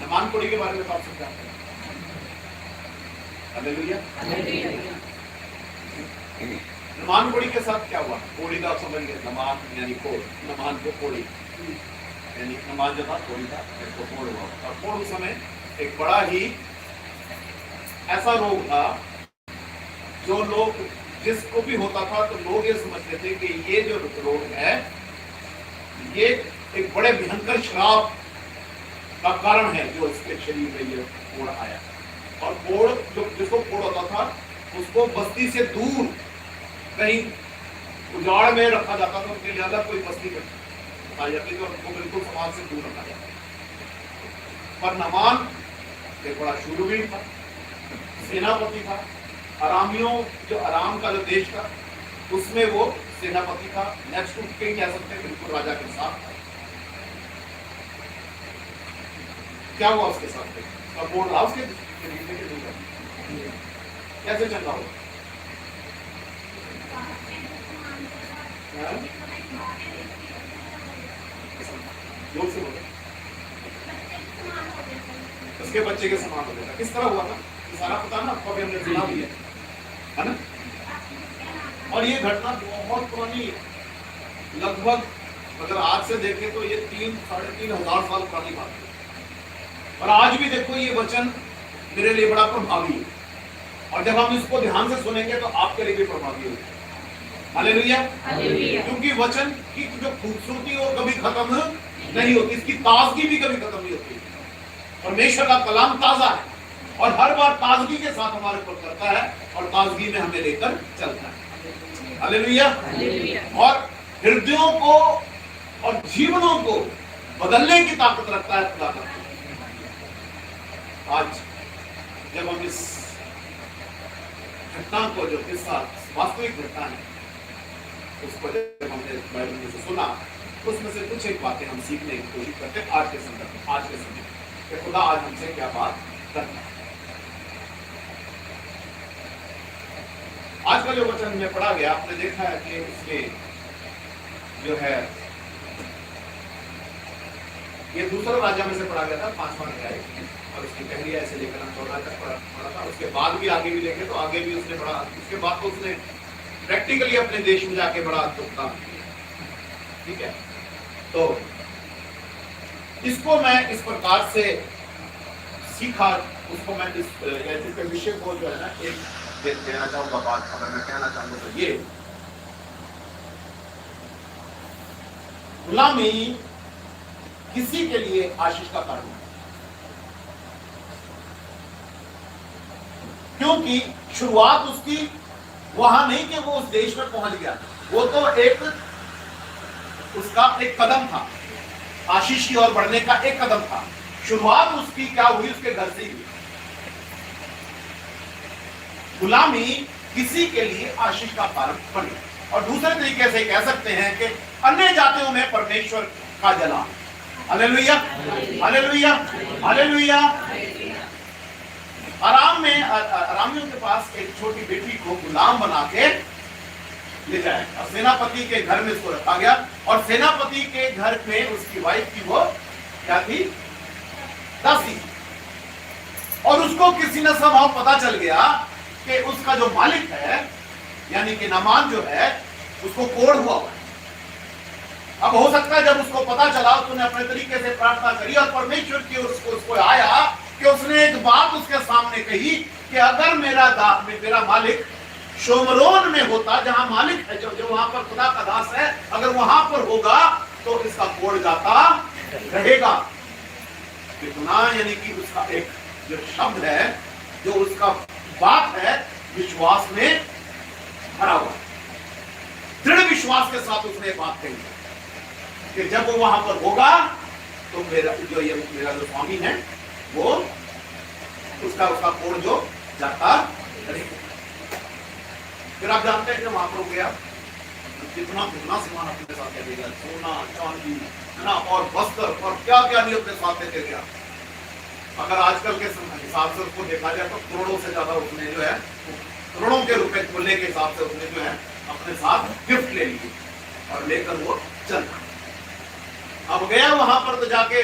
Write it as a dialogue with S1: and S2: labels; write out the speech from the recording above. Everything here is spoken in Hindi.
S1: नमान कोड़ी के बारे में तो आप सब जानते हैं। हालेलुया। नमान कोड़ी के साथ क्या हुआ? कोड़ी का आप समझ गए, नमान यानी कोड़, नमान को कोड़ी यानी नमान जो था कोड़ी था, इसको कोड़ हुआ। और कोड़ उस समय एक बड़ा ही ऐसा रोग था जो लोग जिसको भी होता था तो लोग ये समझते थे कि ये जो रोग है ये एक बड़े भयंकर श्राप का कारण है जो इसके शरीर में ये कोड़ आया। और कोड़ जो जिसको कोड़ होता था उसको बस्ती से दूर कहीं उजाड़ में रखा जाता था, उनके लिए अलग कोई बस्ती बताई जाती थी और उनको बिल्कुल समाज से दूर रखा जाता था। पर नमान एक बड़ा शूरवीर था, सेनापति था, अरामियों जो अराम का जो देश था उसमें वो सेनापति था, नेक्स्ट टू किंग कह सकते हैं, बिल्कुल राजा के साथ था। क्या हुआ उसके साथ? बोल रहा उसके कैसे चल रहा होगा? जोर से बोलो। उसके बच्चे के समान हो गया। किस तरह हुआ था सारा पता ना आपको, अभी हमने सुना भी है ना। और ये घटना बहुत पुरानी, लगभग अगर आज से देखें तो ये 3-3,500 साल पुरानी बात है। और आज भी देखो ये वचन मेरे लिए बड़ा प्रभावी है, और जब हम इसको ध्यान से सुनेंगे तो आपके लिए भी प्रभावी होगा। हालेलुया। क्योंकि वचन की जो खूबसूरती वो कभी खत्म नहीं होती, इसकी ताजगी भी कभी खत्म नहीं होती। परमेश्वर का कलाम ताजा है और हर बार ताजगी के साथ हमारे ऊपर करता है और ताजगी में हमें लेकर चलता है। हालेलुया। और हृदयों को और जीवनों को बदलने की ताकत रखता है खुदा का। आज जब हम इस घटना को, जो किस्सा वास्तविक घटना है, उसको जब हमने बाइबल में से सुना तो उसमें से कुछ एक बातें हम सीखने की कोशिश करते हैं आज के संदर्भ में, आज के समय कि खुदा आज हमसे क्या बात करता है। आज का जो वचन में पढ़ा गया, आपने देखा है कि उसमें जो है ये दूसरा राजा में से पढ़ा गया था, 5वां अध्याय, और उसकी पहली आयत से लेकर हम 14 तक पढ़ा था। उसके बाद भी आगे भी देखे तो आगे भी उसने बड़ा, उसके बाद तो उसने प्रैक्टिकली अपने देश में जाके बड़ा अद्भुत काम किया। ठीक है, तो इसको मैं इस प्रकार से सीखा, उसको मैं इस विषय को जो है ना एक देना चाहूंगा बात, अगर मैं कहना चाहूंगा तो ये गुलामी किसी के लिए आशीष का कारण है, क्योंकि शुरुआत उसकी वहां नहीं कि वो उस देश में पहुंच गया, वो तो एक उसका एक कदम था, आशीष की ओर बढ़ने का एक कदम था। शुरुआत उसकी क्या हुई? उसके घर से ही हुई। गुलामी किसी के लिए आशीष का कारण बनी। और दूसरे तरीके से कह सकते हैं कि अन्य जातियों में परमेश्वर का जलाल। Hallelujah, hallelujah, hallelujah. अरामियों के पास एक छोटी बेटी को गुलाम बना के ले जाए और सेनापति के घर में उसको रखा गया। और सेनापति के घर में उसकी वाइफ की वो क्या थी? दासी। और उसको किसी ने संभव पता चल गया कि उसका जो मालिक है यानी कि नामान जो है उसको कोढ़ हुआ है। अब हो सकता है जब उसको पता चला उसने अपने तरीके से प्रार्थना करी और परमेश्वर की उसको आया कि उसने एक बात उसके सामने कही कि अगर मेरा मालिक शोमरोन में होता, जहां मालिक है, जो वहां पर खुदा का दास है, अगर वहां पर होगा तो इसका कोढ़ जाता रहेगा। कितना यानी कि उसका एक जो शब्द है, जो उसका बात है, विश्वास में भरा हुआ, दृढ़ विश्वास के साथ उसने बात कही कि जब वो वहां पर होगा तो मेरा जो स्वामी है वो उसका कोढ़ जो जाता रहेगा। फिर आप जानते हैं कि वहां पर हो गया कितना सामान अपने साथ ले गया, सोना चांदी है ना, और वस्त्र और क्या क्या नहीं अपने साथ लेके गया। अगर आजकल के हिसाब से उसको देखा जाए तो करोड़ों से ज्यादा उसने जो है, करोड़ों के रुपए खुलने के हिसाब से उसने जो है अपने साथ गिफ्ट ले लिए और लेकर वो चल। अब गया वहां पर तो जाके